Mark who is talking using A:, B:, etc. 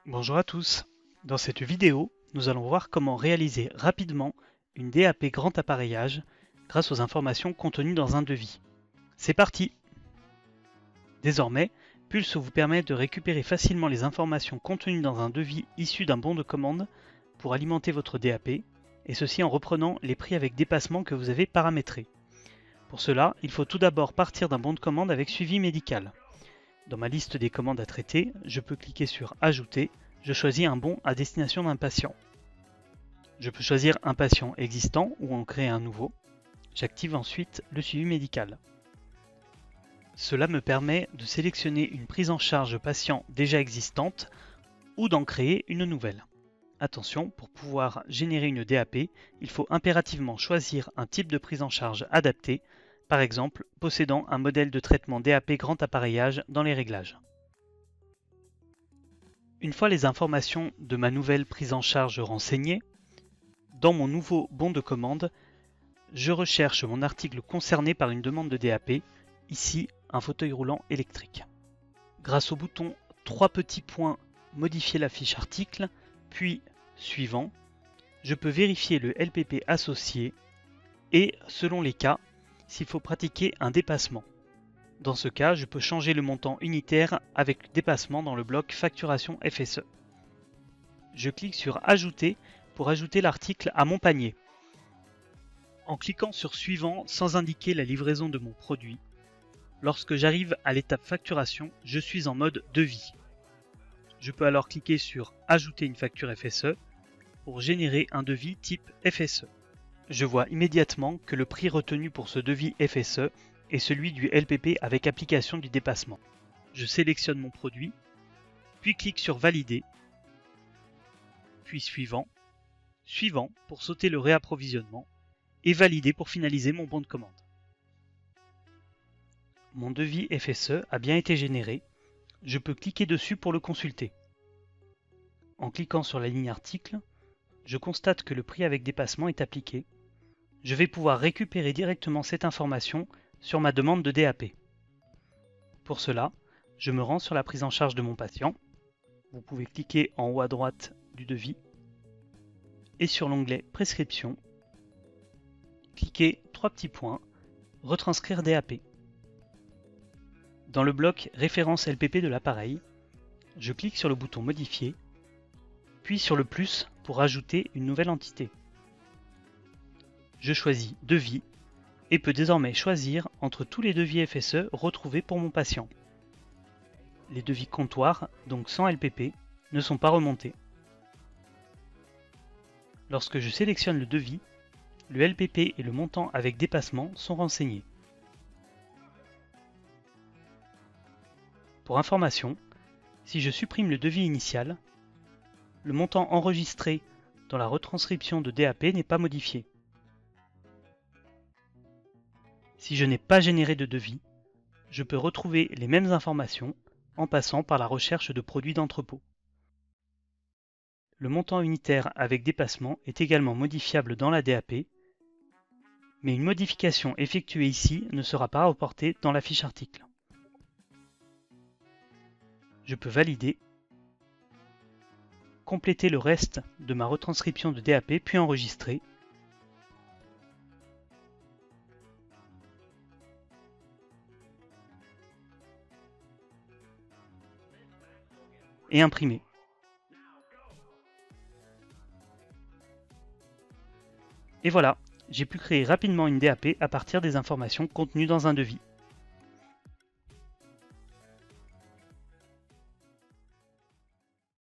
A: Bonjour à tous. Dans cette vidéo, nous allons voir comment réaliser rapidement une DAP grand appareillage grâce aux informations contenues dans un devis. C'est parti! Désormais, Pulse vous permet de récupérer facilement les informations contenues dans un devis issu d'un bon de commande pour alimenter votre DAP, et ceci en reprenant les prix avec dépassement que vous avez paramétrés. Pour cela, il faut tout d'abord partir d'un bon de commande avec suivi médical. Dans ma liste des commandes à traiter, je peux cliquer sur Ajouter. Je choisis un bon à destination d'un patient. Je peux choisir un patient existant ou en créer un nouveau. J'active ensuite le suivi médical. Cela me permet de sélectionner une prise en charge patient déjà existante ou d'en créer une nouvelle. Attention, pour pouvoir générer une DAP, il faut impérativement choisir un type de prise en charge adapté, par exemple possédant un modèle de traitement DAP grand appareillage dans les réglages. Une fois les informations de ma nouvelle prise en charge renseignées, dans mon nouveau bon de commande, je recherche mon article concerné par une demande de DAP, ici un fauteuil roulant électrique. Grâce au bouton 3 petits points Modifier la fiche article, puis Suivant, je peux vérifier le LPP associé et, selon les cas, s'il faut pratiquer un dépassement. Dans ce cas, je peux changer le montant unitaire avec dépassement dans le bloc Facturation FSE. Je clique sur Ajouter pour ajouter l'article à mon panier. En cliquant sur Suivant sans indiquer la livraison de mon produit, lorsque j'arrive à l'étape Facturation, je suis en mode Devis. Je peux alors cliquer sur Ajouter une facture FSE pour générer un devis type FSE. Je vois immédiatement que le prix retenu pour ce devis FSE est celui du LPP avec application du dépassement. Je sélectionne mon produit, puis clique sur Valider, puis Suivant, Suivant pour sauter le réapprovisionnement, et Valider pour finaliser mon bon de commande. Mon devis FSE a bien été généré, je peux cliquer dessus pour le consulter. En cliquant sur la ligne article, je constate que le prix avec dépassement est appliqué. Je vais pouvoir récupérer directement cette information sur ma demande de DAP. Pour cela, je me rends sur la prise en charge de mon patient. Vous pouvez cliquer en haut à droite du devis et sur l'onglet Prescription, cliquez 3 petits points, Retranscrire DAP. Dans le bloc Référence LPP de l'appareil, je clique sur le bouton Modifier, puis sur le plus pour ajouter une nouvelle entité. Je choisis Devis et peux désormais choisir entre tous les devis FSE retrouvés pour mon patient. Les devis comptoirs, donc sans LPP, ne sont pas remontés. Lorsque je sélectionne le devis, le LPP et le montant avec dépassement sont renseignés. Pour information, si je supprime le devis initial, le montant enregistré dans la retranscription de DAP n'est pas modifié. Si je n'ai pas généré de devis, je peux retrouver les mêmes informations en passant par la recherche de produits d'entrepôt. Le montant unitaire avec dépassement est également modifiable dans la DAP, mais une modification effectuée ici ne sera pas reportée dans la fiche article. Je peux valider, compléter le reste de ma retranscription de DAP puis enregistrer. Et imprimer. Et voilà, j'ai pu créer rapidement une DAP à partir des informations contenues dans un devis.